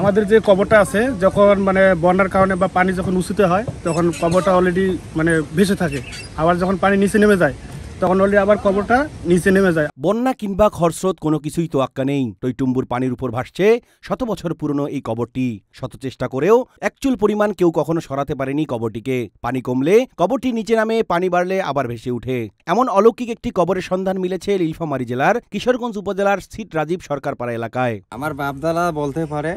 আমাদের যে কবরটা আছে যখন মানে বন্যার কারণে বা পানি যখন উঁচুতে হয় তখন কবরটা অলরেডি মানে ভেসে থাকে, আবার যখন পানি নিচে নেমে যায় তখন অলরেডি আবার কবরটা নিচে নেমে যায়। বন্যা কিংবা খরস্রোত কোনো কিছুই তোয়াক্কা নেই। টইটুম্বুর পানির উপর ভাসছে শত বছর পুরনো এই কবরটি। শত চেষ্টা করেও একচুল পরিমাণ কেউ কখনো সরাতে পারেনি কবরটিকে। পানি কমলে কবরটি নিচে নামে, পানি বাড়লে আবার ভেসে উঠে। এমন অলৌকিক একটি কবরের সন্ধান মিলেছে নীলফামারী জেলার কিশোরগঞ্জ উপজেলার স্থিত রাজীব সরকারপাড়া এলাকায়। আমার বাপদাদা বলতে পারে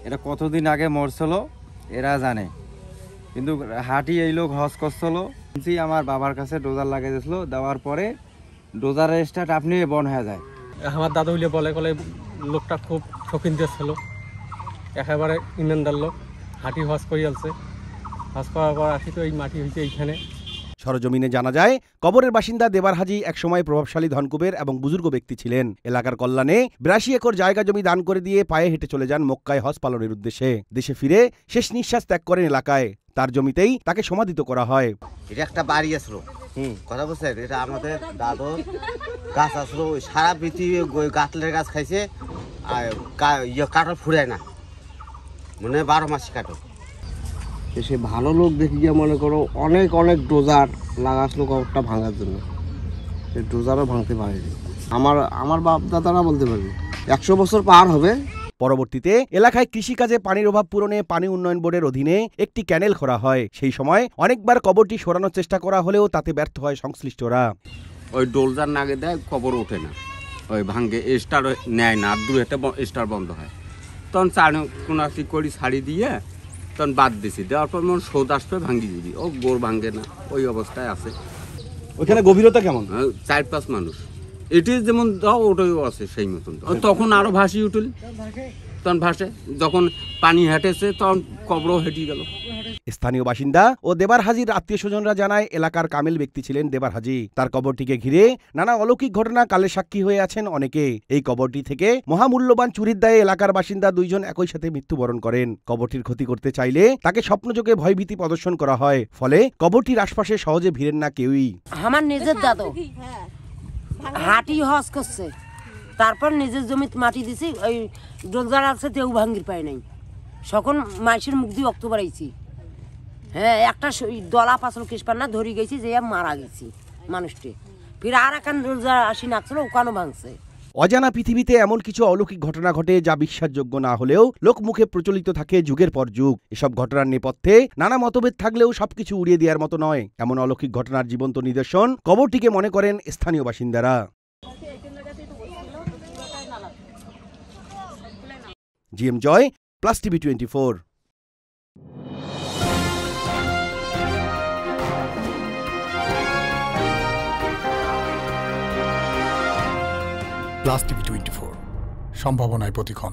এটা কতদিন আগে মরছিল এরা জানে, কিন্তু হাঁটি এই লোক হজ করছিল। আমার বাবার কাছে ডোজার লাগিয়ে দিয়েছিল, দেওয়ার পরে ডোজার স্টার্ট আপনি বন হয়ে যায়। আমার দাদু হইলে বলে লোকটা খুব শৌখিন ছিল, একেবারে ইমানদার লোক, হাঁটি হজ করে আলছে। হজ করার পর আসি তো এই মাটি হইতে এইখানে। সরজমিনে জানা যায় কবরের বাসিন্দা দেবার হাজি একসময় প্রভাবশালী ধনকুবের এবং বুজুর্গ ব্যক্তি ছিলেন। এলাকার কল্যাণে 82 একর জায়গা জমি দান করে দিয়ে পায়ে হেঁটে চলে যান মক্কায় হজ পালনের উদ্দেশ্যে। দেশে ফিরে শেষ নিঃশ্বাস ত্যাগ করেন এলাকায়। তার জমিতেই তাকে সমাধিত করা হয়। এটা একটা বাড়ি আসলো, কথা বলছেন, এটা আমাদের দাদুর গাছ আসলো। সারা পৃথিবী গাছলের গাছ খাইছে, আর কাঠল ফুরায় না, মানে 12 মাসই কাঠল। সে ভালো লোক দেখি গিয়ে মনে করো অনেক অনেক ডোজার লাগাসলো কবরটা ভাঙার জন্য, সে ডোজারও ভাঙতে পারেনি। আমার বাপ দাদারা বলতে পারবে 100 বছর পার হবে। পরবর্তীতে এলাকায় কৃষিকাজে পানির অভাব পূরণে পানি উন্নয়ন বোর্ডের অধীনে একটি ক্যানেল খোঁড়া হয়। সেই সময় অনেকবার কবরটি সরানোর চেষ্টা করা হলেও তাতে ব্যর্থ হয় সংশ্লিষ্টরা। ওই ডোলজার নাগে দেয়, কবর ওঠে না, ওই ভাঙ্গে স্টার নেয় না, দূরেতে স্টার বন্ধ হয়। তখন চারকোনাটি করি ছাড়ি দিয়ে তখন বাদ দিছি, দেওয়ার পর মন সোদ আসবে ভাঙ্গি দিবি, ও গোড় ভাঙ্গে না, ওই অবস্থায় আছে। ওখানে গভীরতা কেমন? 4-5 মানুষ এটি যেমন দাও ওটাও আছে সেই মতন। তখন আরো ভাসি উঠল, তখন ভাসে, যখন পানি হেঁটেছে তখন কবরও হেঁটে গেল। স্থানীয় বাসিন্দা ও দেবার হাজির আত্মীয় স্বজনরা জানায় এলাকার কামেল ব্যক্তি ছিলেন দেবার হাজি। তার কবরটিকে ঘিরে নানা অলৌকিক ঘটনা কালে সাক্ষী হয়ে আছেন অনেকে। এই কবরটি থেকে মহামূল্যবান চুরির দায়ে এলাকার বাসিন্দা 2 জন একই সাথে মৃত্যুবরণ করেন। কবরটির ক্ষতি করতে চাইলে তাকে স্বপ্নযোগে ভয়ভীতি প্রদর্শন করা হয়, ফলে কবরটির আশপাশে সহজে ভিড়েন না কেউই। আমার নিজের দাদু হাঁটি হজ করছে, তারপর নিজের জমিতে মাটি দিছি, ওই ডোলজার আছে তেও ভাঙ্গির পায় নাই। সকল মাইসের মুখ দিয়ে অক্টোবর আইছি। হ্যাঁ, একটা দলা পাঁচল কৃষ্ণা ধরি গেছি, যে মারা গেছি মানুষটি। ফির আর একান ডোলজার আসি নাচলো, ওখানে ভাঙছে। অজানা পৃথিবীতে এমন কিছু অলৌকিক ঘটনা ঘটে যা বিশ্বাসযোগ্য না হলেও লোকমুখে প্রচলিত থাকে যুগের পর যুগ। এসব ঘটনার নেপথ্যে নানা মতভেদ থাকলেও সবকিছু উড়িয়ে দেওয়ার মতো নয়। এমন অলৌকিক ঘটনার জীবন্ত নিদর্শন কবরটিকে মনে করেন স্থানীয় বাসিন্দারা। জিএম জয়, প্লাস টিভি 24। প্লাস টিভি 24, সম্ভাবনায় প্রতিক্ষণ।